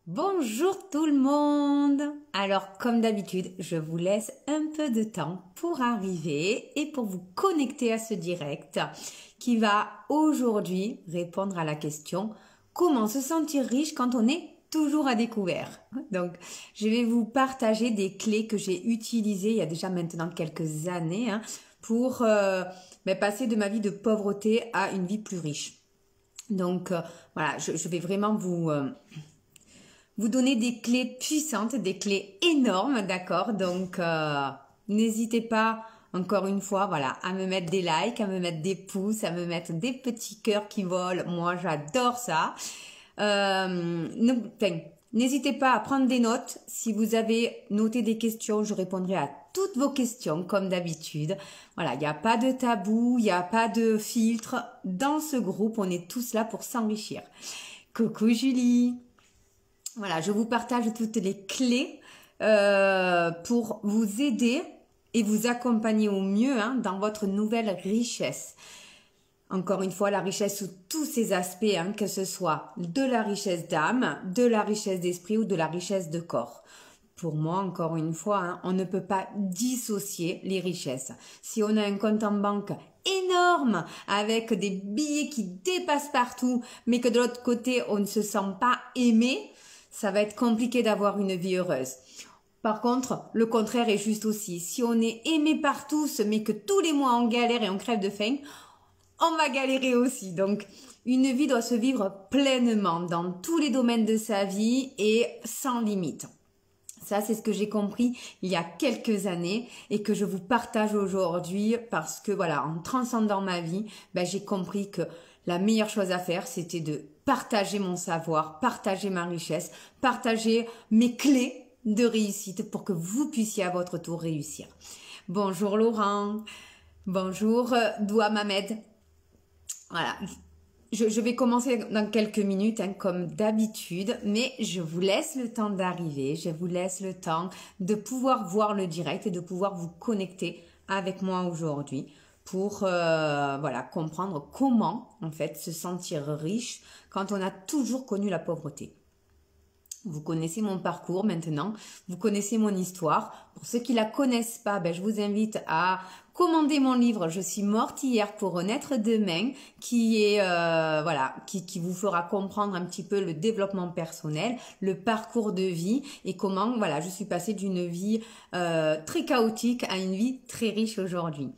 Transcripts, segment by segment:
Bonjour tout le monde. Alors comme d'habitude, je vous laisse un peu de temps pour arriver et pour vous connecter à ce direct qui va aujourd'hui répondre à la question comment se sentir riche quand on est toujours à découvert. Donc je vais vous partager des clés que j'ai utilisées il y a déjà maintenant quelques années pour passer de ma vie de pauvreté à une vie plus riche. Donc voilà, je vais vraiment vous donner des clés puissantes, des clés énormes, d'accord? Donc, n'hésitez pas, encore une fois, voilà, à me mettre des likes, à me mettre des pouces, à me mettre des petits cœurs qui volent. Moi, j'adore ça. N'hésitez pas à prendre des notes. Si vous avez noté des questions, je répondrai à toutes vos questions, comme d'habitude. Voilà, il n'y a pas de tabou, il n'y a pas de filtre. Dans ce groupe, on est tous là pour s'enrichir. Coucou Julie! Voilà, je vous partage toutes les clés pour vous aider et vous accompagner au mieux dans votre nouvelle richesse. Encore une fois, la richesse sous tous ses aspects, que ce soit de la richesse d'âme, de la richesse d'esprit ou de la richesse de corps. Pour moi, encore une fois, on ne peut pas dissocier les richesses. Si on a un compte en banque énorme avec des billets qui dépassent partout, mais que de l'autre côté, on ne se sent pas aimé, ça va être compliqué d'avoir une vie heureuse. Par contre, le contraire est juste aussi. Si on est aimé par tous, mais que tous les mois on galère et on crève de faim, on va galérer aussi. Donc, une vie doit se vivre pleinement dans tous les domaines de sa vie et sans limite. Ça, c'est ce que j'ai compris il y a quelques années et que je vous partage aujourd'hui parce que voilà, en transcendant ma vie, j'ai compris que la meilleure chose à faire, c'était de partager mon savoir, partager ma richesse, partager mes clés de réussite pour que vous puissiez à votre tour réussir. Bonjour Laurent, bonjour Doua Mamed. Voilà, je vais commencer dans quelques minutes comme d'habitude, mais je vous laisse le temps d'arriver, je vous laisse le temps de pouvoir voir le direct et de pouvoir vous connecter avec moi aujourd'hui pour comprendre comment en fait se sentir riche quand on a toujours connu la pauvreté. Vous connaissez mon parcours maintenant, vous connaissez mon histoire. Pour ceux qui la connaissent pas, je vous invite à commander mon livre Je suis morte hier pour renaître demain, qui est qui vous fera comprendre un petit peu le développement personnel, le parcours de vie et comment je suis passée d'une vie très chaotique à une vie très riche aujourd'hui.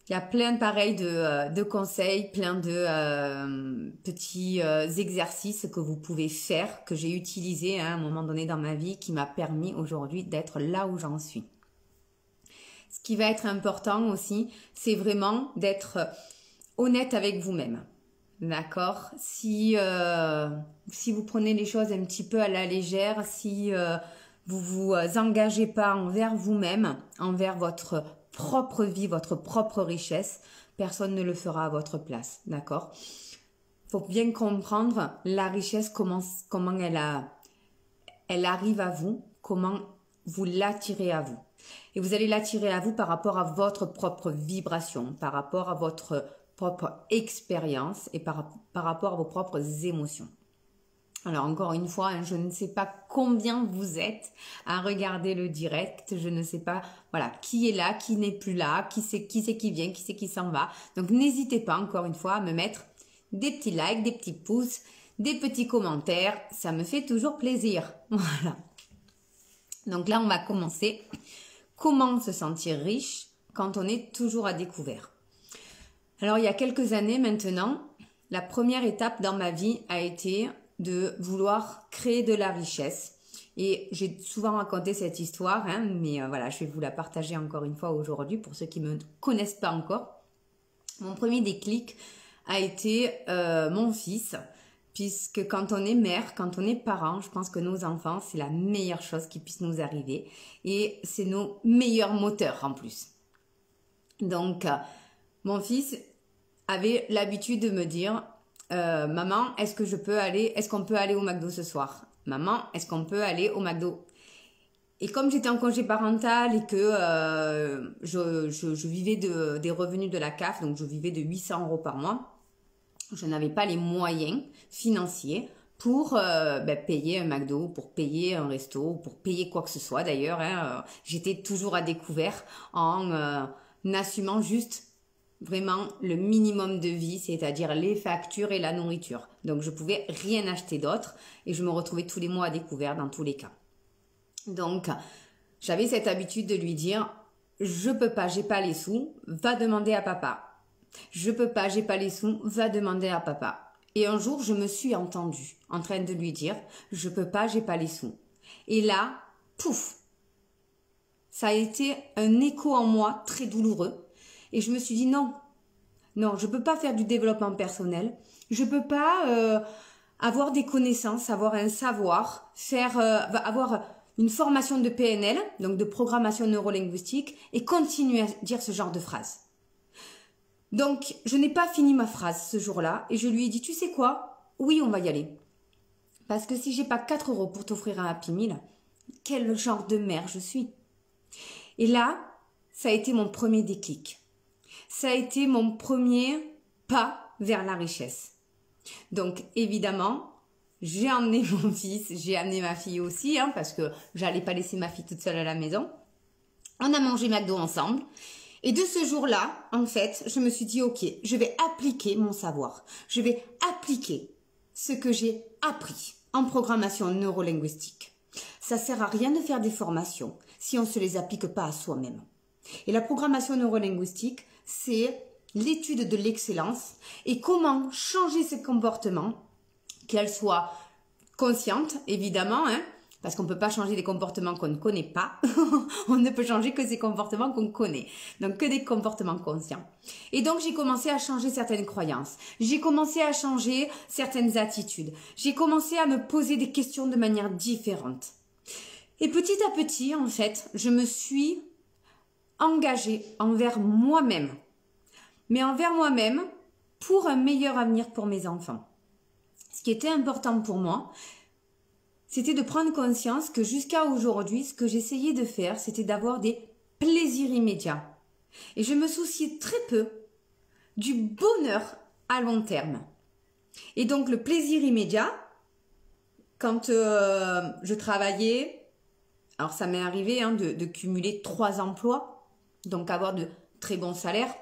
Il y a plein de conseils, plein de petits exercices que vous pouvez faire, que j'ai utilisés à un moment donné dans ma vie, qui m'a permis aujourd'hui d'être là où j'en suis. Ce qui va être important aussi, c'est vraiment d'être honnête avec vous-même. D'accord ? Si vous prenez les choses un petit peu à la légère, si vous vous engagez pas envers vous-même, envers votre propre vie, votre propre richesse, personne ne le fera à votre place, d'accord? Faut bien comprendre la richesse, comment elle arrive à vous, comment vous l'attirez à vous. Et vous allez l'attirer à vous par rapport à votre propre vibration, par rapport à votre propre expérience et par rapport à vos propres émotions. Alors encore une fois, je ne sais pas combien vous êtes à regarder le direct, je ne sais pas qui est là, qui n'est plus là, qui c'est qui vient, qui c'est qui s'en va. Donc n'hésitez pas encore une fois à me mettre des petits likes, des petits pouces, des petits commentaires, ça me fait toujours plaisir. Voilà. Donc là on va commencer. Comment se sentir riche quand on est toujours à découvert? Alors il y a quelques années maintenant, la première étape dans ma vie a été de vouloir créer de la richesse. Et j'ai souvent raconté cette histoire, mais je vais vous la partager encore une fois aujourd'hui pour ceux qui ne me connaissent pas encore. Mon premier déclic a été mon fils, puisque quand on est mère, quand on est parent, je pense que nos enfants, c'est la meilleure chose qui puisse nous arriver. Et c'est nos meilleurs moteurs en plus. Donc, mon fils avait l'habitude de me dire... maman, est-ce qu'on peut aller au McDo ce soir? Maman, est-ce qu'on peut aller au McDo? Et comme j'étais en congé parental et que je vivais des revenus de la CAF, donc je vivais de 800 € par mois, je n'avais pas les moyens financiers pour payer un McDo, pour payer un resto, pour payer quoi que ce soit d'ailleurs. Hein. J'étais toujours à découvert en assumant juste vraiment le minimum de vie, c'est-à-dire les factures et la nourriture. Donc je pouvais rien acheter d'autre et je me retrouvais tous les mois à découvert dans tous les cas. Donc j'avais cette habitude de lui dire je peux pas, j'ai pas les sous, va demander à papa. Je peux pas, j'ai pas les sous, va demander à papa. Et un jour, je me suis entendue en train de lui dire je peux pas, j'ai pas les sous. Et là, pouf, ça a été un écho en moi très douloureux. Et je me suis dit non, je peux pas faire du développement personnel. Je peux pas avoir des connaissances, avoir un savoir, avoir une formation de PNL, donc de programmation neurolinguistique, et continuer à dire ce genre de phrases. Donc, je n'ai pas fini ma phrase ce jour-là et je lui ai dit, tu sais quoi? Oui, on va y aller. Parce que si j'ai pas 4 € pour t'offrir un Happy Meal, quel genre de mère je suis? Et là, ça a été mon premier déclic. Ça a été mon premier pas vers la richesse. Donc, évidemment, j'ai emmené mon fils, j'ai amené ma fille aussi, hein, parce que j'allais pas laisser ma fille toute seule à la maison. On a mangé McDo ensemble. Et de ce jour-là, en fait, je me suis dit, ok, je vais appliquer mon savoir. Je vais appliquer ce que j'ai appris en programmation neurolinguistique. Ça sert à rien de faire des formations si on ne se les applique pas à soi-même. Et la programmation neurolinguistique, c'est l'étude de l'excellence et comment changer ses comportements, qu'elles soient conscientes, évidemment, hein, parce qu'on ne peut pas changer des comportements qu'on ne connaît pas. On ne peut changer que ces comportements qu'on connaît. Donc, que des comportements conscients. Et donc, j'ai commencé à changer certaines croyances. J'ai commencé à changer certaines attitudes. J'ai commencé à me poser des questions de manière différente. Et petit à petit, en fait, je me suis engagée envers moi-même. Mais envers moi-même pour un meilleur avenir pour mes enfants. Ce qui était important pour moi, c'était de prendre conscience que jusqu'à aujourd'hui, ce que j'essayais de faire, c'était d'avoir des plaisirs immédiats. Et je me souciais très peu du bonheur à long terme. Et donc le plaisir immédiat, quand je travaillais, alors ça m'est arrivé de cumuler 3 emplois, donc avoir de très bons salaires.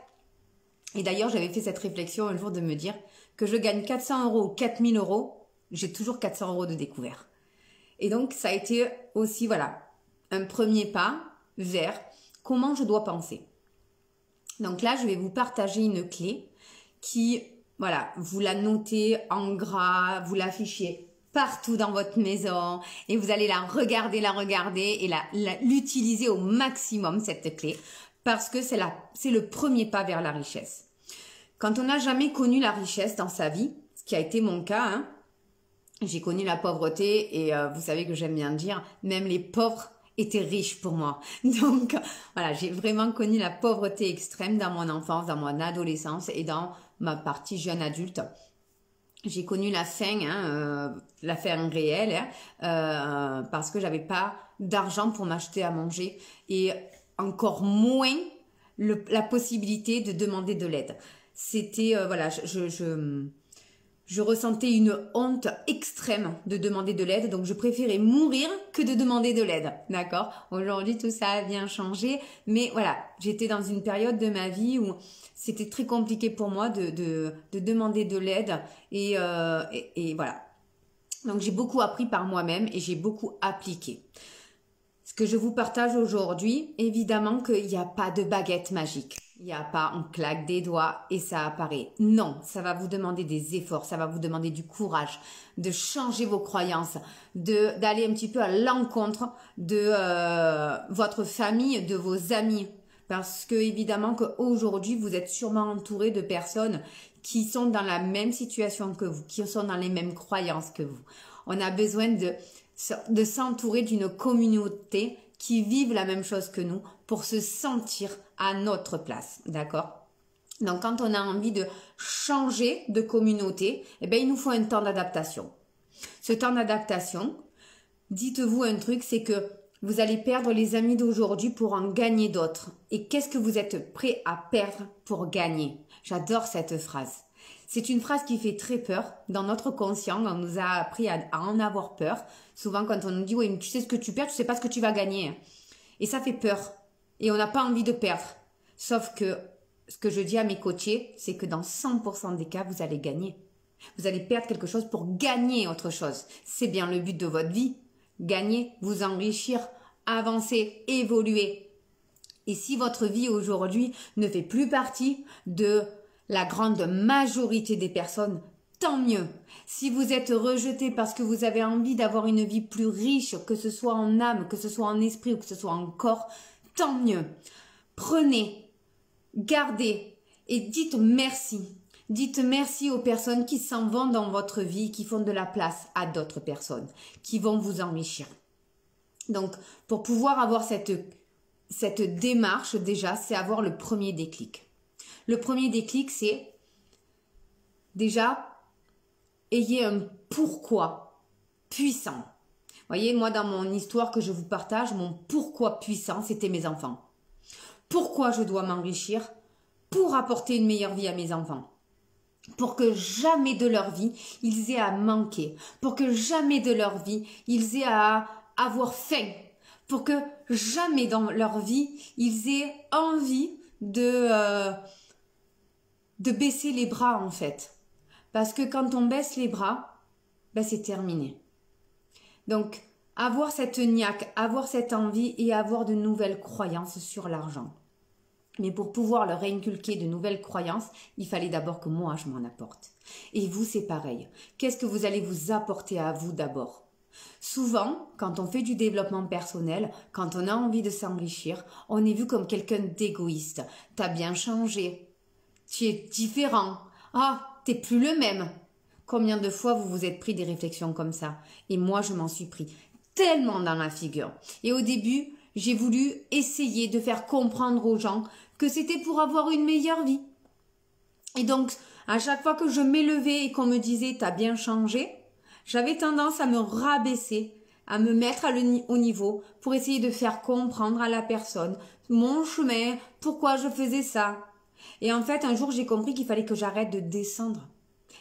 Et d'ailleurs, j'avais fait cette réflexion un jour de me dire que je gagne 400 € ou 4000 €, j'ai toujours 400 € de découvert. Et donc, ça a été aussi, un premier pas vers comment je dois penser. Donc là, je vais vous partager une clé qui, vous la notez en gras, vous l'affichez partout dans votre maison et vous allez la regarder et l'utiliser au maximum, cette clé, parce que c'est le premier pas vers la richesse. Quand on n'a jamais connu la richesse dans sa vie, ce qui a été mon cas, j'ai connu la pauvreté et vous savez que j'aime bien dire, même les pauvres étaient riches pour moi. Donc j'ai vraiment connu la pauvreté extrême dans mon enfance, dans mon adolescence et dans ma partie jeune adulte. J'ai connu la faim, réelle, parce que j'avais pas d'argent pour m'acheter à manger et encore moins la possibilité de demander de l'aide. C'était, je ressentais une honte extrême de demander de l'aide, donc je préférais mourir que de demander de l'aide, d'accord? Aujourd'hui, tout ça a bien changé, mais j'étais dans une période de ma vie où c'était très compliqué pour moi de demander de l'aide et voilà. Donc, j'ai beaucoup appris par moi-même et j'ai beaucoup appliqué. Ce que je vous partage aujourd'hui, évidemment qu'il n'y a pas de baguette magique. Il n'y a pas, on claque des doigts et ça apparaît. Non, ça va vous demander des efforts, ça va vous demander du courage, de changer vos croyances, d'aller un petit peu à l'encontre de votre famille, de vos amis. Parce que évidemment qu'aujourd'hui, vous êtes sûrement entouré de personnes qui sont dans la même situation que vous, qui sont dans les mêmes croyances que vous. On a besoin de s'entourer d'une communauté qui vivent la même chose que nous pour se sentir à notre place, d'accord? Donc, quand on a envie de changer de communauté, il nous faut un temps d'adaptation. Ce temps d'adaptation, dites-vous un truc, c'est que vous allez perdre les amis d'aujourd'hui pour en gagner d'autres. Et qu'est-ce que vous êtes prêt à perdre pour gagner? J'adore cette phrase. C'est une phrase qui fait très peur. Dans notre conscient, on nous a appris à en avoir peur. Souvent, quand on nous dit, oui, mais tu sais ce que tu perds, tu sais pas ce que tu vas gagner. Et ça fait peur. Et on n'a pas envie de perdre. Sauf que ce que je dis à mes coachés, c'est que dans 100% des cas, vous allez gagner. Vous allez perdre quelque chose pour gagner autre chose. C'est bien le but de votre vie. Gagner, vous enrichir, avancer, évoluer. Et si votre vie aujourd'hui ne fait plus partie de la grande majorité des personnes, tant mieux. Si vous êtes rejeté parce que vous avez envie d'avoir une vie plus riche, que ce soit en âme, que ce soit en esprit ou que ce soit en corps, tant mieux. Prenez, gardez et dites merci. Dites merci aux personnes qui s'en vont dans votre vie, qui font de la place à d'autres personnes, qui vont vous enrichir. Donc, pour pouvoir avoir cette démarche, déjà, c'est avoir le premier déclic. Le premier déclic, c'est déjà, ayez un pourquoi puissant. Vous voyez, moi, dans mon histoire que je vous partage, mon pourquoi puissant, c'était mes enfants. Pourquoi je dois m'enrichir? Pour apporter une meilleure vie à mes enfants. Pour que jamais de leur vie, ils aient à manquer. Pour que jamais de leur vie, ils aient à avoir faim. Pour que jamais dans leur vie, ils aient envie de baisser les bras, en fait. Parce que quand on baisse les bras, ben c'est terminé. Donc, avoir cette niaque, avoir cette envie et avoir de nouvelles croyances sur l'argent. Mais pour pouvoir leur inculquer de nouvelles croyances, il fallait d'abord que moi, je m'en apporte. Et vous, c'est pareil. Qu'est-ce que vous allez vous apporter à vous d'abord? Souvent, quand on fait du développement personnel, quand on a envie de s'enrichir, on est vu comme quelqu'un d'égoïste. T'as bien changé. Tu es différent. Ah, t'es plus le même. Combien de fois vous vous êtes pris des réflexions comme ça? Et moi, je m'en suis pris tellement dans la figure. Et au début, j'ai voulu essayer de faire comprendre aux gens que c'était pour avoir une meilleure vie. Et donc, à chaque fois que je m'élevais et qu'on me disait « t'as bien changé », j'avais tendance à me rabaisser, à me mettre au niveau pour essayer de faire comprendre à la personne mon chemin, pourquoi je faisais ça. Et en fait, un jour, j'ai compris qu'il fallait que j'arrête de descendre.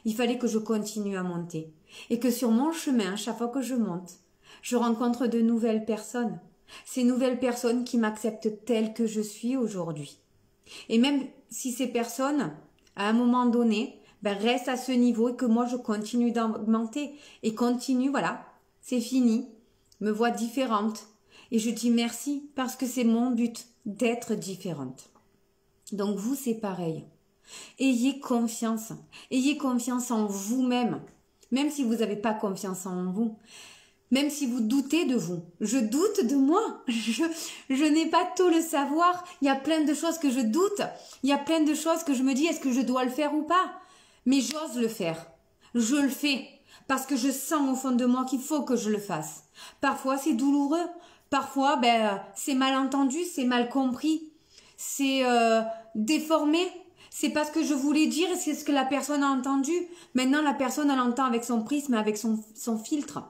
Il fallait que je continue à monter. Et que sur mon chemin, chaque fois que je monte, je rencontre de nouvelles personnes. Ces nouvelles personnes qui m'acceptent telle que je suis aujourd'hui. Et même si ces personnes, à un moment donné, restent à ce niveau et que moi je continue d'augmenter et continue, voilà, c'est fini, me voient différente. Et je dis merci parce que c'est mon but d'être différente. Donc vous, c'est pareil. Ayez confiance en vous-même, même si vous n'avez pas confiance en vous. Même si vous doutez de vous, je doute de moi, je n'ai pas tout le savoir, il y a plein de choses que je doute, il y a plein de choses que je me dis, est-ce que je dois le faire ou pas? Mais j'ose le faire, je le fais, parce que je sens au fond de moi qu'il faut que je le fasse. Parfois c'est douloureux, parfois c'est mal entendu, c'est mal compris, c'est déformé, c'est pas ce que je voulais dire et c'est ce que la personne a entendu. Maintenant la personne elle entend avec son prisme, avec son filtre.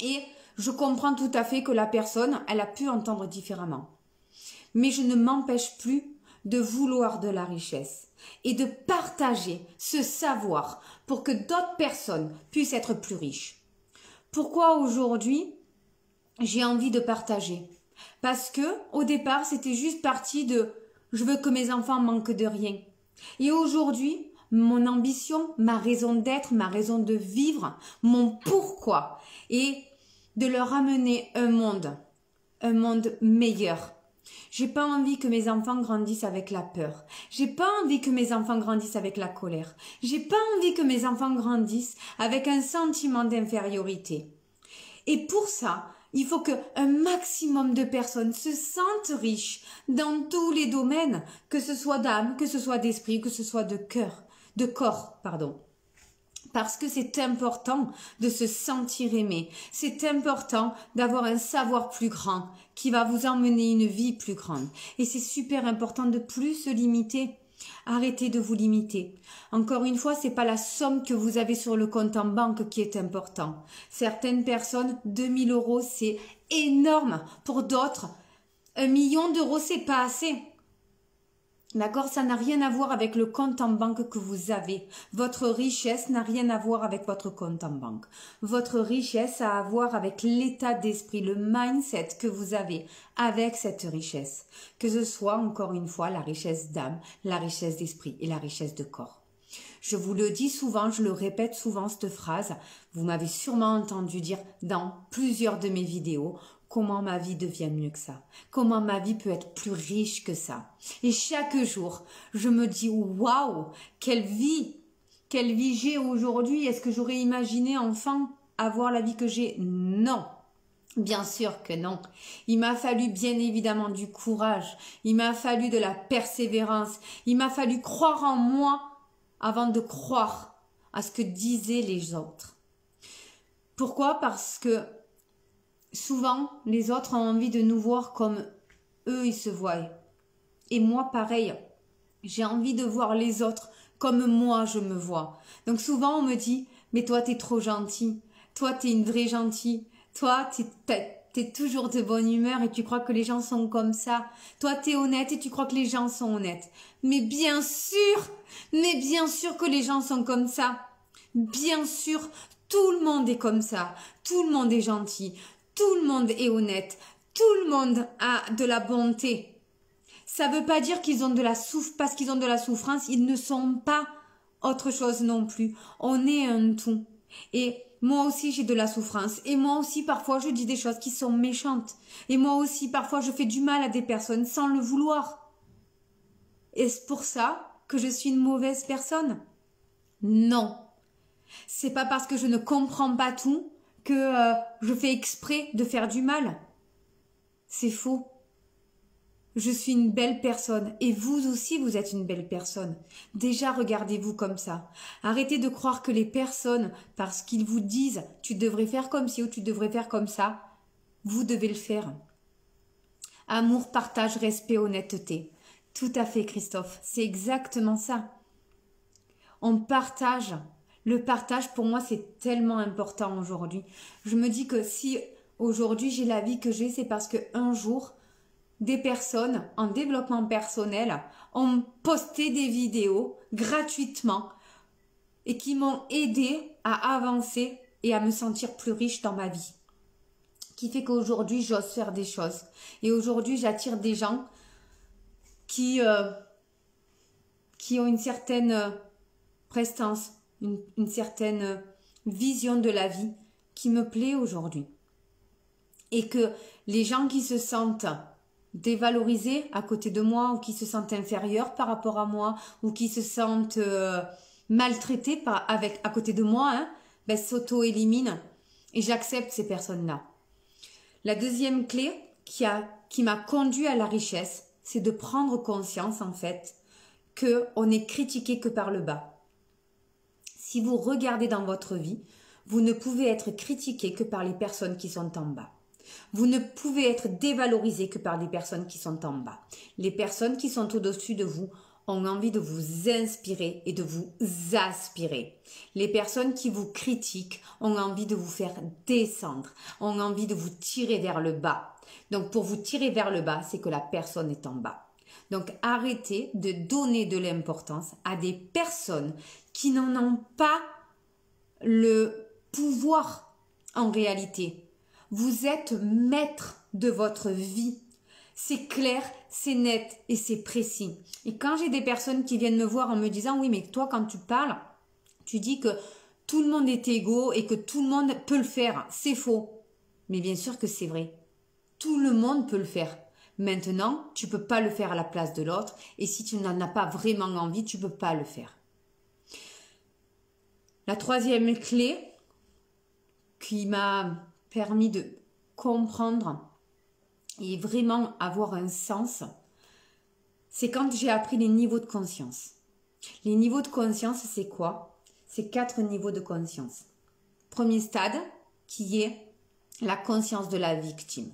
Et je comprends tout à fait que la personne, elle a pu entendre différemment. Mais je ne m'empêche plus de vouloir de la richesse et de partager ce savoir pour que d'autres personnes puissent être plus riches. Pourquoi aujourd'hui j'ai envie de partager? Parce que au départ, c'était juste parti de « je veux que mes enfants manquent de rien ». Et aujourd'hui, mon ambition, ma raison d'être, ma raison de vivre, mon pourquoi est de leur amener un monde meilleur. J'ai pas envie que mes enfants grandissent avec la peur. J'ai pas envie que mes enfants grandissent avec la colère. J'ai pas envie que mes enfants grandissent avec un sentiment d'infériorité. Et pour ça, il faut qu'un maximum de personnes se sentent riches dans tous les domaines, que ce soit d'âme, que ce soit d'esprit, que ce soit de corps. Parce que c'est important de se sentir aimé. C'est important d'avoir un savoir plus grand qui va vous emmener une vie plus grande. Et c'est super important de plus se limiter. Arrêtez de vous limiter. Encore une fois, c'est pas la somme que vous avez sur le compte en banque qui est important. Certaines personnes, 2000 €, c'est énorme. Pour d'autres, 1 million d'euros, c'est pas assez. D'accord? Ça n'a rien à voir avec le compte en banque que vous avez. Votre richesse n'a rien à voir avec votre compte en banque. Votre richesse a à voir avec l'état d'esprit, le mindset que vous avez avec cette richesse. Que ce soit, encore une fois, la richesse d'âme, la richesse d'esprit et la richesse de corps. Je vous le dis souvent, je le répète souvent cette phrase. Vous m'avez sûrement entendu dire dans plusieurs de mes vidéos comment ma vie devient mieux que ça. Comment ma vie peut être plus riche que ça. Et chaque jour, je me dis waouh, quelle vie j'ai aujourd'hui. Est-ce que j'aurais imaginé enfin avoir la vie que j'ai? Non. Bien sûr que non. Il m'a fallu bien évidemment du courage. Il m'a fallu de la persévérance. Il m'a fallu croire en moi avant de croire à ce que disaient les autres. Pourquoi? Parce que souvent, les autres ont envie de nous voir comme eux, ils se voient. Et moi, pareil, j'ai envie de voir les autres comme moi, je me vois. Donc souvent, on me dit, mais toi, t'es trop gentil. Toi, t'es une vraie gentille. Toi, t'es toujours de bonne humeur et tu crois que les gens sont comme ça. Toi, t'es honnête et tu crois que les gens sont honnêtes. Mais bien sûr que les gens sont comme ça. Bien sûr, tout le monde est comme ça. Tout le monde est gentil. Tout le monde est honnête. Tout le monde a de la bonté. Ça ne veut pas dire qu'ils ont de la souffrance, parce qu'ils ont de la souffrance, ils ne sont pas autre chose non plus. On est un tout. Et moi aussi, j'ai de la souffrance. Et moi aussi, parfois, je dis des choses qui sont méchantes. Et moi aussi, parfois, je fais du mal à des personnes sans le vouloir. Est-ce pour ça que je suis une mauvaise personne? Non. C'est pas parce que je ne comprends pas tout que je fais exprès de faire du mal. C'est faux. Je suis une belle personne et vous aussi vous êtes une belle personne. Déjà regardez-vous comme ça. Arrêtez de croire que les personnes, parce qu'ils vous disent tu devrais faire comme ci ou tu devrais faire comme ça, vous devez le faire. Amour, partage, respect, honnêteté. Tout à fait Christophe, c'est exactement ça. On partage. Le partage pour moi c'est tellement important aujourd'hui. Je me dis que si aujourd'hui j'ai la vie que j'ai, c'est parce que un jour des personnes en développement personnel ont posté des vidéos gratuitement et qui m'ont aidé à avancer et à me sentir plus riche dans ma vie. Qui fait qu'aujourd'hui, j'ose faire des choses. Et aujourd'hui, j'attire des gens qui ont une certaine prestance, une certaine vision de la vie qui me plaît aujourd'hui. Et que les gens qui se sentent dévalorisés à côté de moi ou qui se sentent inférieurs par rapport à moi ou qui se sentent maltraités à côté de moi, ben, s'auto-éliminent et j'accepte ces personnes-là. La deuxième clé qui m'a conduit à la richesse, c'est de prendre conscience en fait qu'on n'est critiqué que par le bas. Si vous regardez dans votre vie, vous ne pouvez être critiqué que par les personnes qui sont en bas. Vous ne pouvez être dévalorisé que par les personnes qui sont en bas. Les personnes qui sont au-dessus de vous ont envie de vous inspirer et de vous aspirer. Les personnes qui vous critiquent ont envie de vous faire descendre, ont envie de vous tirer vers le bas. Donc pour vous tirer vers le bas, c'est que la personne est en bas. Donc arrêtez de donner de l'importance à des personnes qui n'en ont pas le pouvoir en réalité. Vous êtes maître de votre vie. C'est clair, c'est net et c'est précis. Et quand j'ai des personnes qui viennent me voir en me disant « Oui, mais toi, quand tu parles, tu dis que tout le monde est égaux et que tout le monde peut le faire. » C'est faux. Mais bien sûr que c'est vrai. Tout le monde peut le faire. Maintenant, tu ne peux pas le faire à la place de l'autre. Et si tu n'en as pas vraiment envie, tu ne peux pas le faire. La troisième clé qui m'a permis de comprendre et vraiment avoir un sens, c'est quand j'ai appris les niveaux de conscience. Les niveaux de conscience, c'est quoi? C'est 4 niveaux de conscience. Premier stade, qui est la conscience de la victime.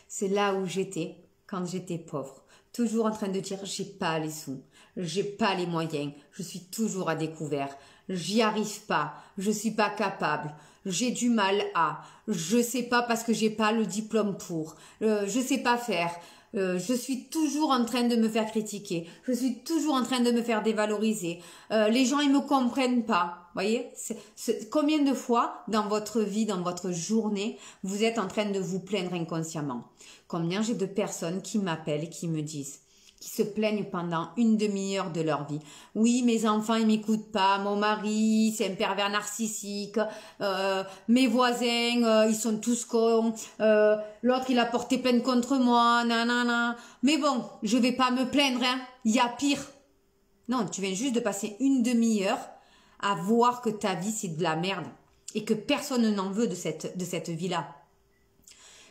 C'est là où j'étais quand j'étais pauvre. Toujours en train de dire, j'ai pas les sous, j'ai pas les moyens, je suis toujours à découvert, j'y arrive pas, je suis pas capable, j'ai du mal à, je sais pas parce que j'ai pas le diplôme pour, je sais pas faire. Je suis toujours en train de me faire critiquer. Je suis toujours en train de me faire dévaloriser. Les gens, ils me comprennent pas. Voyez, combien de fois dans votre vie, dans votre journée, vous êtes en train de vous plaindre inconsciemment? Combien j'ai de personnes qui m'appellent et qui me disent, qui se plaignent pendant une demi-heure de leur vie. Oui, mes enfants, ils m'écoutent pas. Mon mari, c'est un pervers narcissique. Mes voisins, ils sont tous cons. L'autre, il a porté plainte contre moi. Nanana. Mais bon, je vais pas me plaindre. Hein. Il y a pire. Non, tu viens juste de passer une demi-heure à voir que ta vie, c'est de la merde. Et que personne n'en veut de cette vie-là.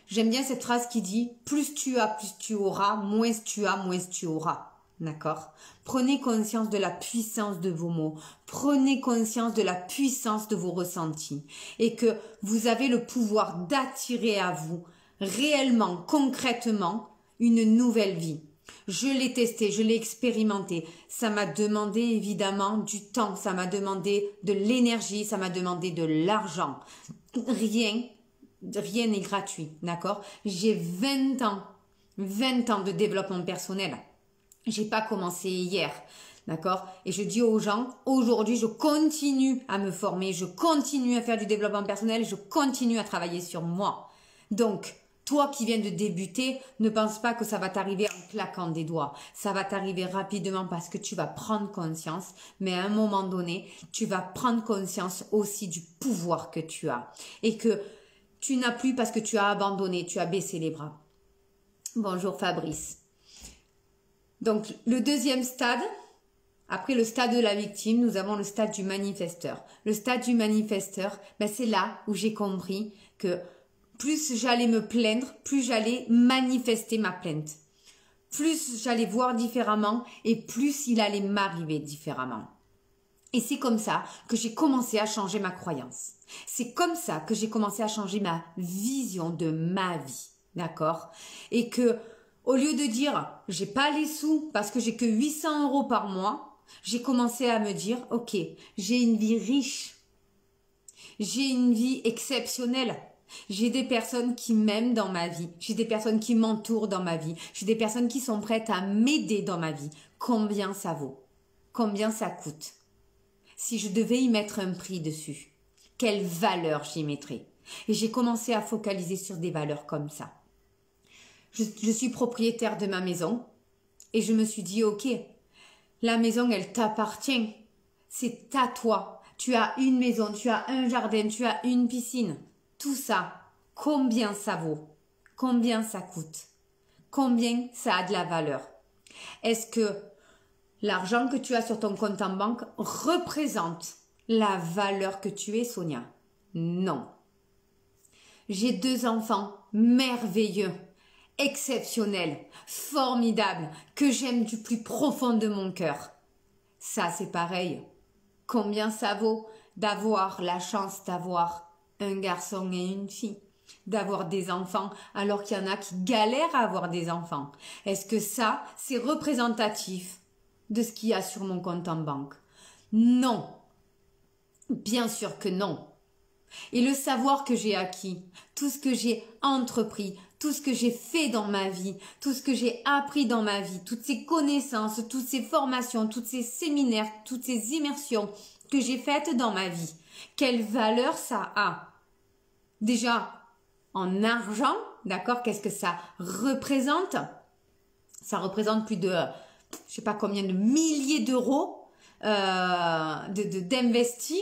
J'aime bien cette phrase qui dit « Plus tu as, plus tu auras, moins tu as, moins tu auras ». D'accord? Prenez conscience de la puissance de vos mots. Prenez conscience de la puissance de vos ressentis. Et que vous avez le pouvoir d'attirer à vous, réellement, concrètement, une nouvelle vie. Je l'ai testé, je l'ai expérimenté. Ça m'a demandé évidemment du temps, ça m'a demandé de l'énergie, ça m'a demandé de l'argent. Rien n'est gratuit, d'accord? J'ai 20 ans de développement personnel. J'ai pas commencé hier, d'accord? Et je dis aux gens, aujourd'hui, je continue à me former, je continue à faire du développement personnel, je continue à travailler sur moi. Donc, toi qui viens de débuter, ne pense pas que ça va t'arriver en claquant des doigts. Ça va t'arriver rapidement parce que tu vas prendre conscience, mais à un moment donné, tu vas prendre conscience aussi du pouvoir que tu as. Et que tu n'as plus parce que tu as abandonné, tu as baissé les bras. Bonjour Fabrice. Donc, le deuxième stade, après le stade de la victime, nous avons le stade du manifesteur. Le stade du manifesteur, c'est là où j'ai compris que plus j'allais me plaindre, plus j'allais manifester ma plainte. Plus j'allais voir différemment et plus il allait m'arriver différemment. Et c'est comme ça que j'ai commencé à changer ma croyance. C'est comme ça que j'ai commencé à changer ma vision de ma vie. D'accord? Et que, au lieu de dire, j'ai pas les sous parce que j'ai que 800 € par mois, j'ai commencé à me dire, ok, j'ai une vie riche. J'ai une vie exceptionnelle. J'ai des personnes qui m'aiment dans ma vie. J'ai des personnes qui m'entourent dans ma vie. J'ai des personnes qui sont prêtes à m'aider dans ma vie. Combien ça vaut? Combien ça coûte? Si je devais y mettre un prix dessus, quelle valeur j'y mettrais? Et j'ai commencé à focaliser sur des valeurs comme ça. Je suis propriétaire de ma maison et je me suis dit, ok, la maison, elle t'appartient. C'est à toi. Tu as une maison, tu as un jardin, tu as une piscine. Tout ça, combien ça vaut? Combien ça coûte? Combien ça a de la valeur? Est-ce que l'argent que tu as sur ton compte en banque représente la valeur que tu es, Sonia? Non. J'ai 2 enfants merveilleux, exceptionnels, formidables, que j'aime du plus profond de mon cœur. Ça, c'est pareil. Combien ça vaut d'avoir la chance d'avoir un garçon et une fille, d'avoir des enfants alors qu'il y en a qui galèrent à avoir des enfants? Est-ce que ça, c'est représentatif de ce qu'il y a sur mon compte en banque? Non. Bien sûr que non. Et le savoir que j'ai acquis, tout ce que j'ai entrepris, tout ce que j'ai fait dans ma vie, tout ce que j'ai appris dans ma vie, toutes ces connaissances, toutes ces formations, tous ces séminaires, toutes ces immersions que j'ai faites dans ma vie, quelle valeur ça a? Déjà, en argent, d'accord, qu'est-ce que ça représente? Ça représente plus de, je sais pas combien de milliers d'euros d'investis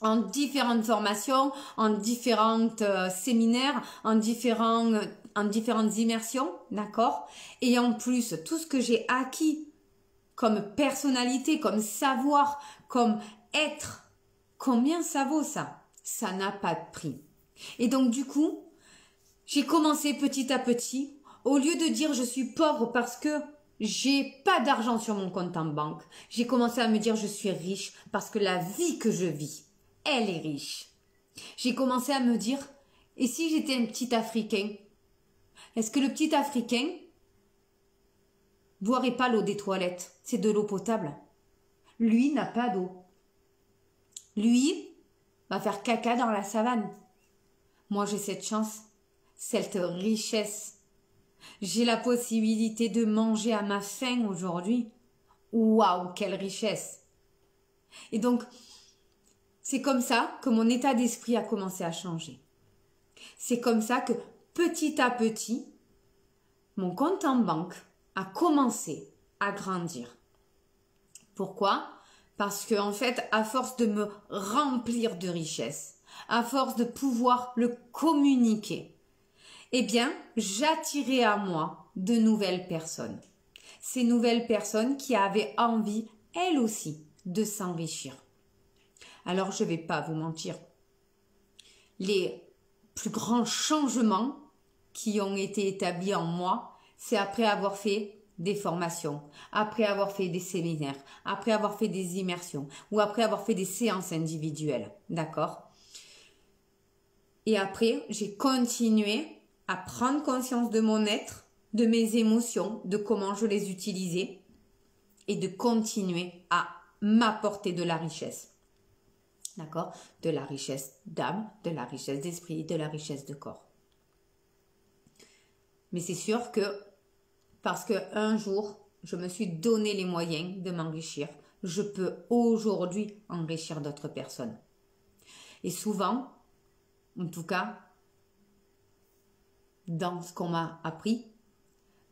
en différentes formations, en différents séminaires, en différentes immersions, d'accord? Et en plus, tout ce que j'ai acquis comme personnalité, comme savoir, comme être, combien ça vaut ça? Ça n'a pas de prix. Et donc du coup, j'ai commencé petit à petit, au lieu de dire je suis pauvre parce que j'ai pas d'argent sur mon compte en banque, j'ai commencé à me dire je suis riche parce que la vie que je vis, elle est riche. J'ai commencé à me dire, et si j'étais un petit Africain? Est-ce que le petit Africain boirait pas l'eau des toilettes? C'est de l'eau potable. Lui n'a pas d'eau. Lui va faire caca dans la savane. Moi, j'ai cette chance, cette richesse J'ai la possibilité de manger à ma faim aujourd'hui. Waouh, quelle richesse! Et donc, c'est comme ça que mon état d'esprit a commencé à changer. C'est comme ça que petit à petit, mon compte en banque a commencé à grandir. Pourquoi? Parce que, en fait, à force de me remplir de richesses, à force de pouvoir le communiquer, eh bien, j'attirais à moi de nouvelles personnes. Ces nouvelles personnes qui avaient envie, elles aussi, de s'enrichir. Alors, je ne vais pas vous mentir, les plus grands changements qui ont été établis en moi, c'est après avoir fait des formations, après avoir fait des séminaires, après avoir fait des immersions ou après avoir fait des séances individuelles, d'accord? Et après, j'ai continué à prendre conscience de mon être, de mes émotions, de comment je les utilisais et de continuer à m'apporter de la richesse. D'accord? De la richesse d'âme, de la richesse d'esprit, de la richesse de corps. Mais c'est sûr que parce qu'un jour, je me suis donné les moyens de m'enrichir, je peux aujourd'hui enrichir d'autres personnes. Et souvent, en tout cas, dans ce qu'on m'a appris,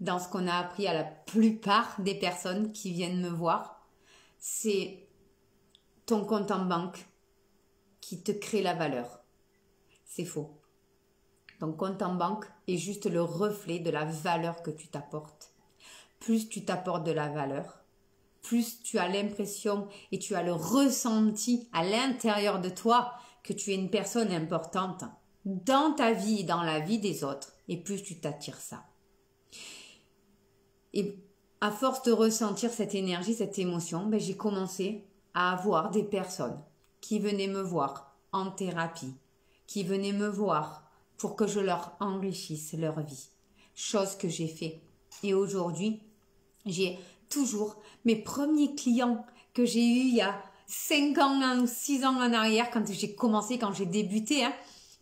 dans ce qu'on a appris à la plupart des personnes qui viennent me voir, c'est ton compte en banque qui te crée la valeur. C'est faux. Ton compte en banque est juste le reflet de la valeur que tu t'apportes. Plus tu t'apportes de la valeur, plus tu as l'impression et tu as le ressenti à l'intérieur de toi que tu es une personne importante dans ta vie et dans la vie des autres, et plus tu t'attires ça. Et à force de ressentir cette énergie, cette émotion, j'ai commencé à avoir des personnes qui venaient me voir en thérapie, qui venaient me voir pour que je leur enrichisse leur vie. Chose que j'ai fait. Et aujourd'hui, j'ai toujours mes premiers clients que j'ai eus il y a 5 ans ou 6 ans en arrière, quand j'ai commencé, quand j'ai débuté,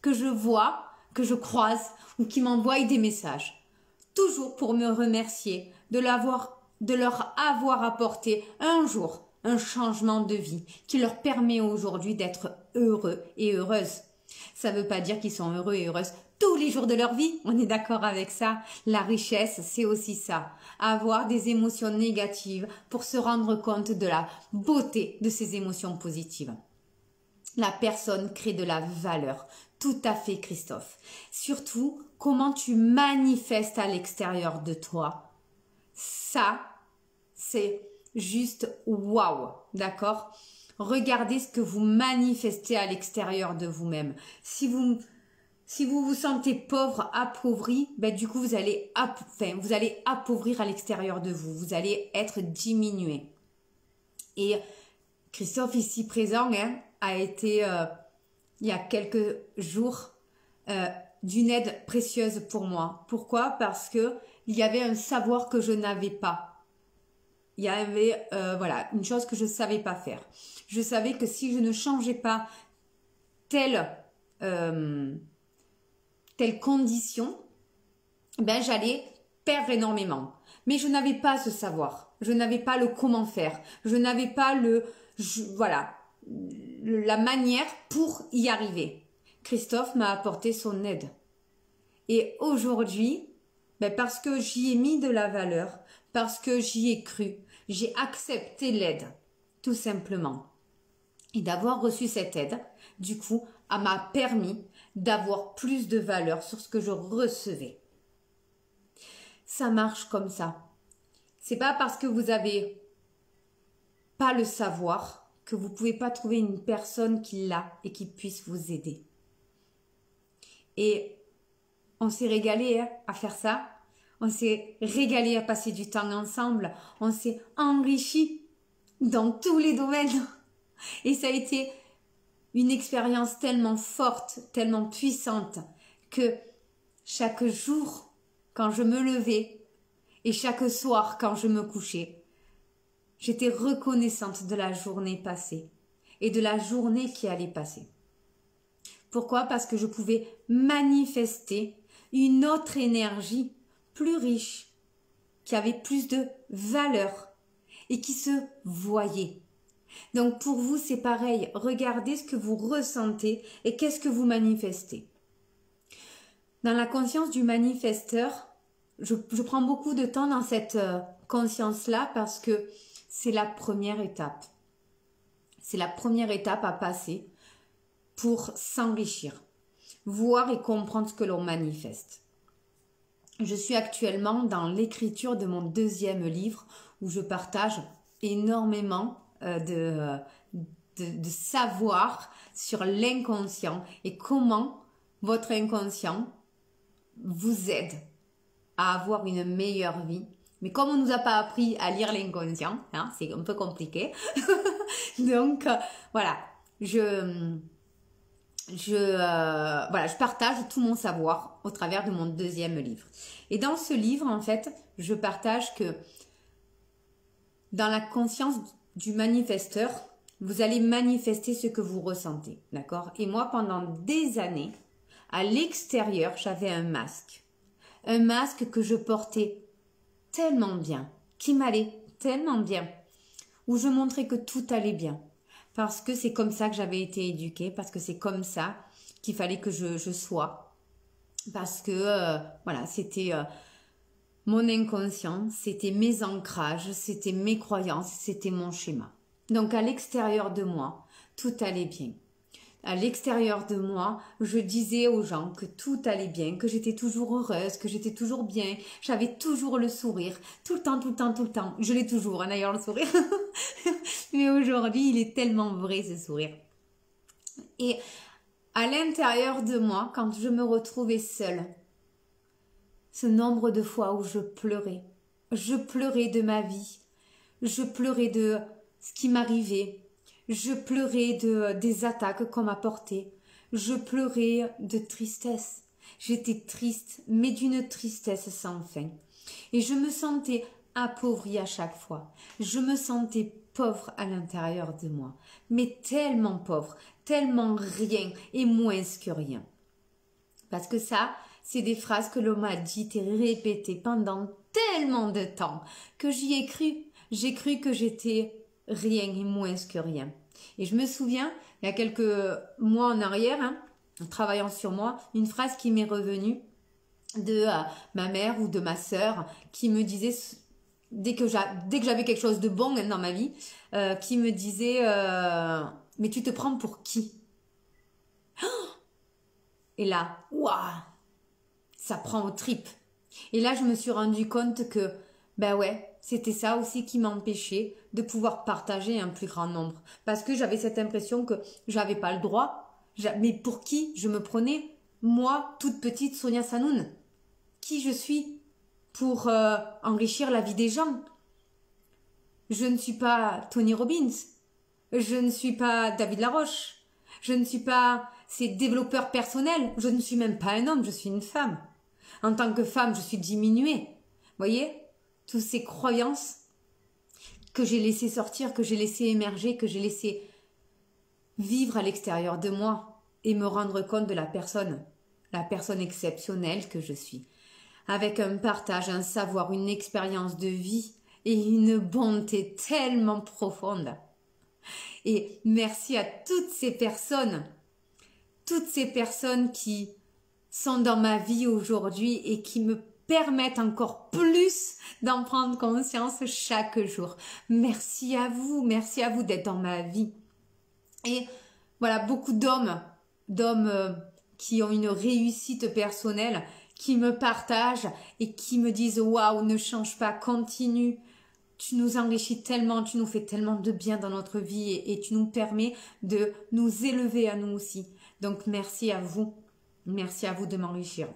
que je vois, que je croise ou qui m'envoient des messages. Toujours pour me remercier de leur avoir apporté un jour un changement de vie qui leur permet aujourd'hui d'être heureux et heureuses. Ça ne veut pas dire qu'ils sont heureux et heureuses tous les jours de leur vie, on est d'accord avec ça. La richesse, c'est aussi ça. Avoir des émotions négatives pour se rendre compte de la beauté de ces émotions positives. La personne crée de la valeur. Tout à fait, Christophe. Surtout, comment tu manifestes à l'extérieur de toi. Ça, c'est juste waouh, d'accord? Regardez ce que vous manifestez à l'extérieur de vous-même. Si vous vous sentez pauvre, appauvri, du coup vous allez appauvrir à l'extérieur de vous. Vous allez être diminué. Et Christophe ici présent a été il y a quelques jours d'une aide précieuse pour moi. Pourquoi? Parce que il y avait un savoir que je n'avais pas. Il y avait une chose que je ne savais pas faire. Je savais que si je ne changeais pas telle condition, j'allais perdre énormément. Mais je n'avais pas ce savoir. Je n'avais pas le comment faire. Je n'avais pas la manière pour y arriver. Christophe m'a apporté son aide. Et aujourd'hui, parce que j'y ai mis de la valeur, parce que j'y ai cru, j'ai accepté l'aide, tout simplement. Et d'avoir reçu cette aide, du coup, m'a permis d'avoir plus de valeur sur ce que je recevais. Ça marche comme ça. C'est pas parce que vous n'avez pas le savoir que vous ne pouvez pas trouver une personne qui l'a et qui puisse vous aider. Et on s'est régalé à faire ça. On s'est régalé à passer du temps ensemble. On s'est enrichi dans tous les domaines. Et ça a été une expérience tellement forte, tellement puissante que chaque jour, quand je me levais et chaque soir, quand je me couchais, j'étais reconnaissante de la journée passée et de la journée qui allait passer. Pourquoi? Parce que je pouvais manifester une autre énergie plus riche, qui avait plus de valeur et qui se voyait. Donc pour vous, c'est pareil. Regardez ce que vous ressentez et qu'est-ce que vous manifestez. Dans la conscience du manifesteur, je prends beaucoup de temps dans cette conscience-là parce que c'est la première étape. C'est la première étape à passer pour s'enrichir, voir et comprendre ce que l'on manifeste. Je suis actuellement dans l'écriture de mon 2e livre où je partage énormément de savoir sur l'inconscient et comment votre inconscient vous aide à avoir une meilleure vie. Mais comme on ne nous a pas appris à lire l'inconscient, hein, c'est un peu compliqué. Donc voilà, je partage tout mon savoir au travers de mon 2e livre. Et dans ce livre, en fait, je partage que dans la conscience du manifesteur, vous allez manifester ce que vous ressentez, d'accord? Et moi, pendant des années, à l'extérieur, j'avais un masque. Un masque que je portais tellement bien, qui m'allait tellement bien, où je montrais que tout allait bien. Parce que c'est comme ça que j'avais été éduquée, parce que c'est comme ça qu'il fallait que je sois. Parce que, voilà, c'était mon inconscient, c'était mes ancrages, c'était mes croyances, c'était mon schéma. Donc à l'extérieur de moi, tout allait bien. À l'extérieur de moi, je disais aux gens que tout allait bien, que j'étais toujours heureuse, que j'étais toujours bien, j'avais toujours le sourire, tout le temps, tout le temps, tout le temps. Je l'ai toujours, hein, d'ailleurs, le sourire. Mais aujourd'hui, il est tellement vrai, ce sourire. Et à l'intérieur de moi, quand je me retrouvais seule, ce nombre de fois où je pleurais de ma vie, je pleurais de ce qui m'arrivait, je pleurais des attaques qu'on m'a portées, je pleurais de tristesse. J'étais triste, mais d'une tristesse sans fin. Et je me sentais appauvrie à chaque fois. Je me sentais pauvre à l'intérieur de moi, mais tellement pauvre, tellement rien et moins que rien. Parce que ça, c'est des phrases que l'on m'a dites et répétées pendant tellement de temps que j'y ai cru. J'ai cru que j'étais rien et moins que rien. Et je me souviens, il y a quelques mois en arrière, hein, en travaillant sur moi, une phrase qui m'est revenue de ma mère ou de ma sœur qui me disait, dès que j'avais quelque chose de bon dans ma vie, qui me disait « Mais tu te prends pour qui ?» Et là, waouh, ça prend aux tripes. Et là, je me suis rendu compte que, ben ouais, c'était ça aussi qui m'empêchait de pouvoir partager un plus grand nombre. Parce que j'avais cette impression que j'avais pas le droit. Mais pour qui je me prenais, moi, toute petite Sonia Sanoun? Qui je suis pour enrichir la vie des gens? Je ne suis pas Tony Robbins. Je ne suis pas David Laroche. Je ne suis pas ces développeurs personnels. Je ne suis même pas un homme, je suis une femme. En tant que femme, je suis diminuée. Voyez, toutes ces croyances que j'ai laissées sortir, que j'ai laissées émerger, que j'ai laissées vivre à l'extérieur de moi et me rendre compte de la personne exceptionnelle que je suis. Avec un partage, un savoir, une expérience de vie et une bonté tellement profonde. Et merci à toutes ces personnes qui sont dans ma vie aujourd'hui et qui me permettent encore plus d'en prendre conscience chaque jour. Merci à vous d'être dans ma vie. Et voilà, beaucoup d'hommes qui ont une réussite personnelle, qui me partagent et qui me disent « Waouh, ne change pas, continue, tu nous enrichis tellement, tu nous fais tellement de bien dans notre vie et tu nous permets de nous élever à nous aussi. » Donc merci à vous de m'enrichir.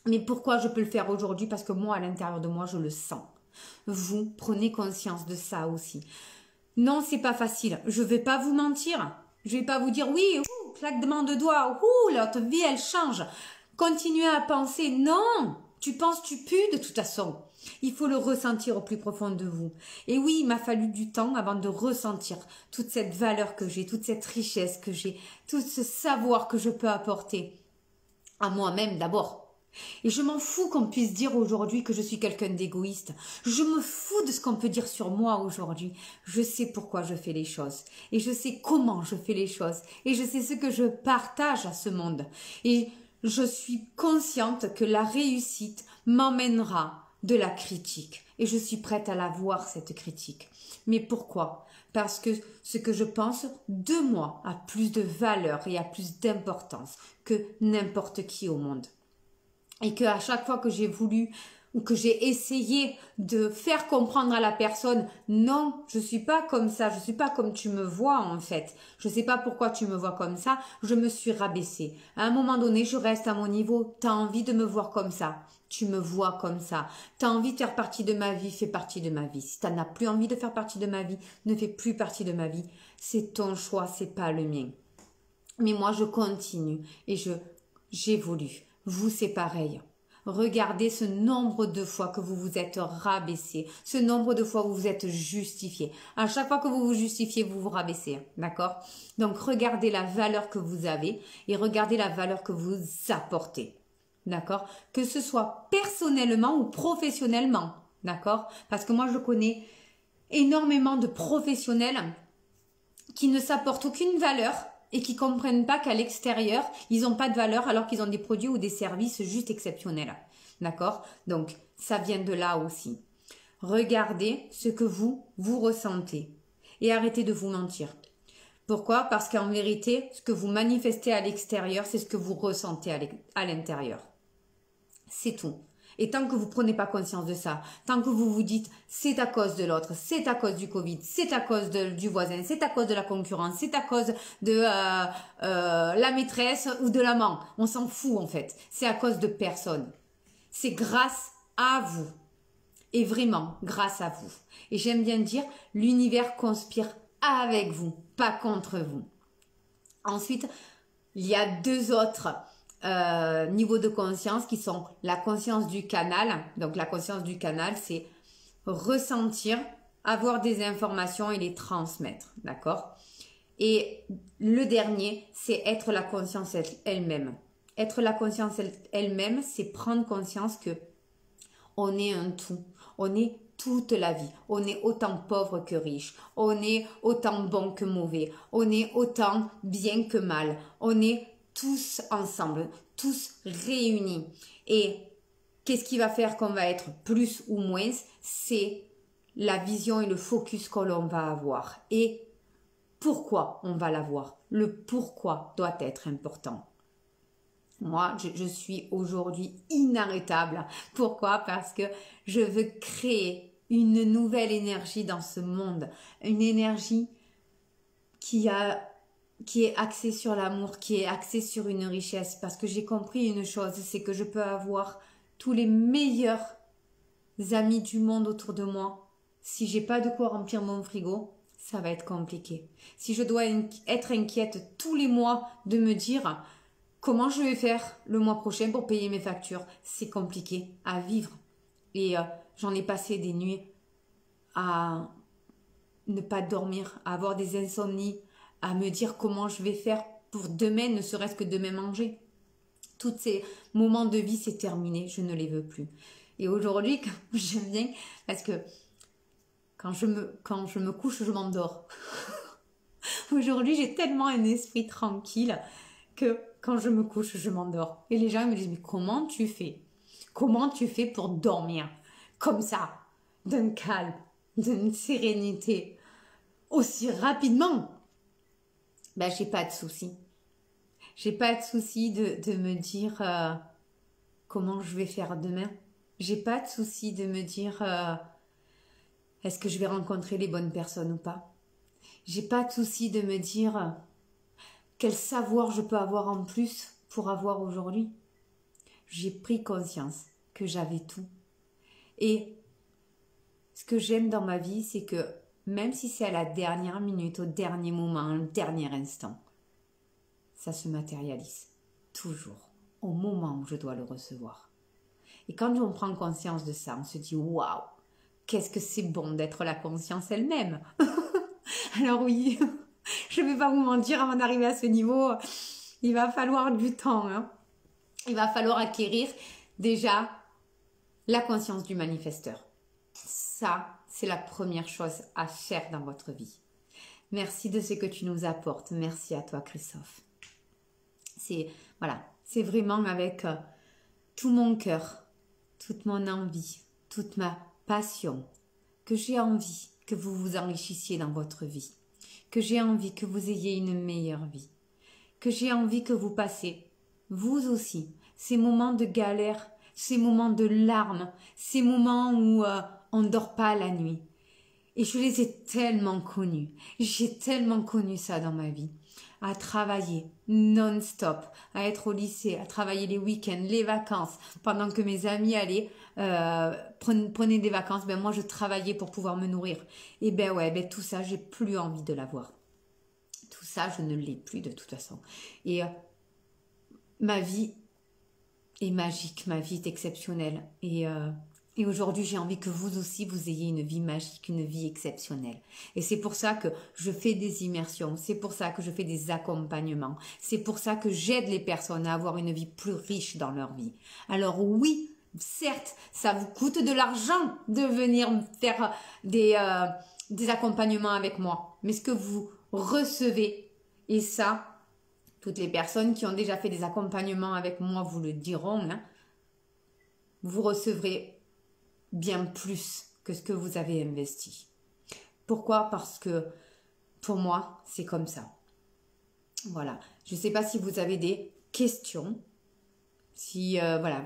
Mais pourquoi je peux le faire aujourd'hui? Parce que moi, à l'intérieur de moi, je le sens. Vous, prenez conscience de ça aussi. Non, c'est pas facile. Je vais pas vous mentir. Je vais pas vous dire oui, claquement de doigts, notre vie, elle change. Continuez à penser. Non, tu penses, tu pues de toute façon. Il faut le ressentir au plus profond de vous. Et oui, il m'a fallu du temps avant de ressentir toute cette valeur que j'ai, toute cette richesse que j'ai, tout ce savoir que je peux apporter à moi-même d'abord. Et je m'en fous qu'on puisse dire aujourd'hui que je suis quelqu'un d'égoïste. Je me fous de ce qu'on peut dire sur moi aujourd'hui. Je sais pourquoi je fais les choses. Et je sais comment je fais les choses. Et je sais ce que je partage à ce monde. Et je suis consciente que la réussite m'emmènera de la critique. Et je suis prête à la voir, cette critique. Mais pourquoi? Parce que ce que je pense de moi a plus de valeur et a plus d'importance que n'importe qui au monde. Et qu'à chaque fois que j'ai voulu ou que j'ai essayé de faire comprendre à la personne, non, je suis pas comme ça, je suis pas comme tu me vois en fait. Je sais pas pourquoi tu me vois comme ça, je me suis rabaissée. À un moment donné, je reste à mon niveau. T'as envie de me voir comme ça, tu me vois comme ça. T'as envie de faire partie de ma vie, fais partie de ma vie. Si t'en as plus envie de faire partie de ma vie, ne fais plus partie de ma vie. C'est ton choix, c'est pas le mien. Mais moi, je continue et j'évolue. Vous, c'est pareil. Regardez ce nombre de fois que vous vous êtes rabaissé, ce nombre de fois où vous vous êtes justifié. À chaque fois que vous vous justifiez, vous vous rabaissez, d'accord? Donc, regardez la valeur que vous avez et regardez la valeur que vous apportez, d'accord? Que ce soit personnellement ou professionnellement, d'accord? Parce que moi, je connais énormément de professionnels qui ne s'apportent aucune valeur et qui comprennent pas qu'à l'extérieur, ils n'ont pas de valeur alors qu'ils ont des produits ou des services juste exceptionnels. D'accord? Donc, ça vient de là aussi. Regardez ce que vous ressentez et arrêtez de vous mentir. Pourquoi? Parce qu'en vérité, ce que vous manifestez à l'extérieur, c'est ce que vous ressentez à l'intérieur. C'est tout. Et tant que vous prenez pas conscience de ça, tant que vous vous dites c'est à cause de l'autre, c'est à cause du Covid, c'est à cause du voisin, c'est à cause de la concurrence, c'est à cause de la maîtresse ou de l'amant, on s'en fout en fait. C'est à cause de personne. C'est grâce à vous. Et vraiment, grâce à vous. Et j'aime bien dire, l'univers conspire avec vous, pas contre vous. Ensuite, il y a deux autres niveaux de conscience qui sont la conscience du canal. Donc la conscience du canal, c'est ressentir, avoir des informations et les transmettre, d'accord? Et le dernier, c'est être la conscience elle-même. Être la conscience elle-même, c'est prendre conscience que on est un tout. On est toute la vie. On est autant pauvre que riche. On est autant bon que mauvais. On est autant bien que mal. On est tous ensemble, tous réunis. Et qu'est-ce qui va faire qu'on va être plus ou moins? C'est la vision et le focus que l'on va avoir. Et pourquoi on va l'avoir? Le pourquoi doit être important. Moi, je suis aujourd'hui inarrêtable. Pourquoi? Parce que je veux créer une nouvelle énergie dans ce monde. Une énergie qui est axée sur l'amour, qui est axée sur une richesse. Parce que j'ai compris une chose, c'est que je peux avoir tous les meilleurs amis du monde autour de moi. Si j'ai pas de quoi remplir mon frigo, ça va être compliqué. Si je dois être inquiète tous les mois de me dire comment je vais faire le mois prochain pour payer mes factures, c'est compliqué à vivre. Et j'en ai passé des nuits à ne pas dormir, à avoir des insomnies, à me dire comment je vais faire pour demain, ne serait-ce que demain manger. Tous ces moments de vie, c'est terminé, je ne les veux plus. Et aujourd'hui, j'aime bien, parce que quand je me couche, je m'endors. Aujourd'hui, j'ai tellement un esprit tranquille que quand je me couche, je m'endors. Et les gens me disent, mais comment tu fais? Comment tu fais pour dormir comme ça, d'un calme, d'une sérénité, aussi rapidement? Ben, j'ai pas de souci. J'ai pas de souci de me dire comment je vais faire demain. J'ai pas de souci de me dire est-ce que je vais rencontrer les bonnes personnes ou pas. J'ai pas de souci de me dire quel savoir je peux avoir en plus pour avoir aujourd'hui. J'ai pris conscience que j'avais tout. Et ce que j'aime dans ma vie, c'est que même si c'est à la dernière minute, au dernier moment, au dernier instant, ça se matérialise toujours au moment où je dois le recevoir. Et quand on prend conscience de ça, on se dit waouh, qu'est-ce que c'est bon d'être la conscience elle-même. Alors oui, je ne vais pas vous mentir, avant d'arriver à ce niveau, il va falloir du temps. Il va falloir acquérir Déjà, la conscience du manifesteur. Ça, c'est la première chose à faire dans votre vie. Merci de ce que tu nous apportes. Merci à toi, Christophe. C'est vraiment avec tout mon cœur, toute mon envie, toute ma passion, que j'ai envie que vous vous enrichissiez dans votre vie, que j'ai envie que vous ayez une meilleure vie, que j'ai envie que vous passiez, vous aussi, ces moments de galère, ces moments de larmes, ces moments où on ne dort pas la nuit. Et je les ai tellement connus, j'ai tellement connu ça dans ma vie, à travailler non-stop, à être au lycée, à travailler les week-ends, les vacances, pendant que mes amis allaient prenaient des vacances, ben moi je travaillais pour pouvoir me nourrir. Et ben ouais, ben tout ça, j'ai plus envie de l'avoir. Tout ça, je ne l'ai plus de toute façon. Et ma vie est magique, ma vie est exceptionnelle. Et aujourd'hui, j'ai envie que vous aussi, vous ayez une vie magique, une vie exceptionnelle. Et c'est pour ça que je fais des immersions, c'est pour ça que je fais des accompagnements, c'est pour ça que j'aide les personnes à avoir une vie plus riche dans leur vie. Alors oui, certes, ça vous coûte de l'argent de venir faire des accompagnements avec moi. Mais ce que vous recevez, et ça, toutes les personnes qui ont déjà fait des accompagnements avec moi vous le diront, hein, vous recevrez bien plus que ce que vous avez investi. Pourquoi? Parce que pour moi, c'est comme ça. Voilà. Je ne sais pas si vous avez des questions, si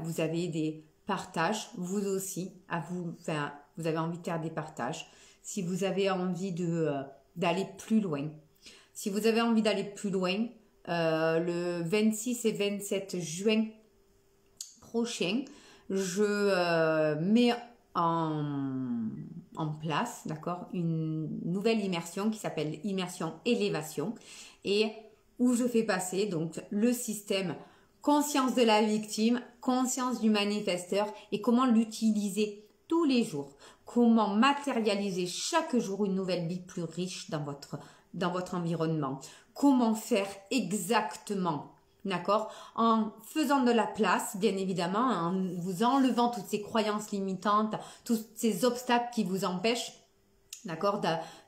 vous avez des partages, vous aussi, vous avez envie de faire des partages, si vous avez envie d'aller plus loin. Si vous avez envie d'aller plus loin, le 26 et 27 juin prochain, je mets en place, d'accord, une nouvelle immersion qui s'appelle Immersion Élévation et où je fais passer donc le système conscience de la victime, conscience du manifesteur et comment l'utiliser tous les jours, comment matérialiser chaque jour une nouvelle vie plus riche dans votre environnement, comment faire exactement. D'accord? En faisant de la place, bien évidemment, en vous enlevant toutes ces croyances limitantes, tous ces obstacles qui vous empêchent, d'accord,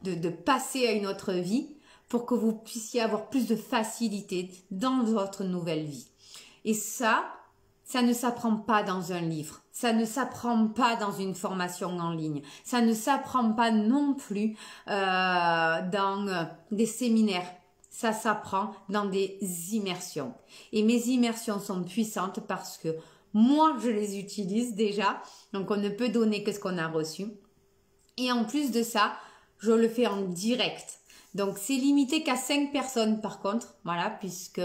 de passer à une autre vie pour que vous puissiez avoir plus de facilité dans votre nouvelle vie. Et ça ne s'apprend pas dans un livre, ça ne s'apprend pas dans une formation en ligne, ça ne s'apprend pas non plus dans des séminaires. Ça s'apprend dans des immersions. Et mes immersions sont puissantes parce que moi, je les utilise déjà. Donc, on ne peut donner que ce qu'on a reçu. Et en plus de ça, je le fais en direct. Donc, c'est limité qu'à 5 personnes par contre. Voilà, puisque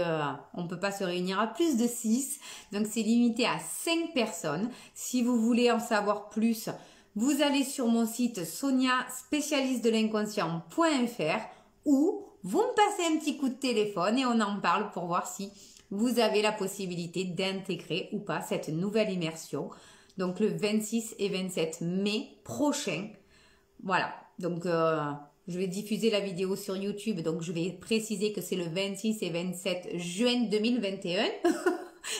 on ne peut pas se réunir à plus de 6. Donc, c'est limité à 5 personnes. Si vous voulez en savoir plus, vous allez sur mon site soniaspécialiste-de-l'inconscient.fr ou vous me passez un petit coup de téléphone et on en parle pour voir si vous avez la possibilité d'intégrer ou pas cette nouvelle immersion. Donc le 26 et 27 mai prochain. Voilà. Donc je vais diffuser la vidéo sur YouTube. Donc je vais préciser que c'est le 26 et 27 juin 2021.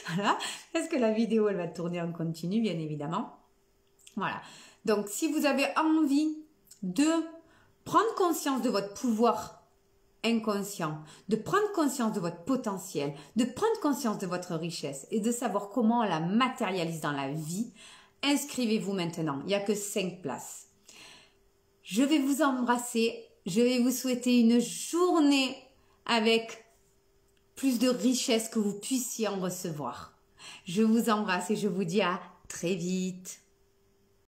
Voilà. Parce que la vidéo elle va tourner en continu bien évidemment. Voilà. Donc si vous avez envie de prendre conscience de votre pouvoir inconscient, de prendre conscience de votre potentiel, de prendre conscience de votre richesse et de savoir comment on la matérialise dans la vie, inscrivez-vous maintenant. Il n'y a que 5 places. Je vais vous embrasser. Je vais vous souhaiter une journée avec plus de richesse que vous puissiez en recevoir. Je vous embrasse et je vous dis à très vite.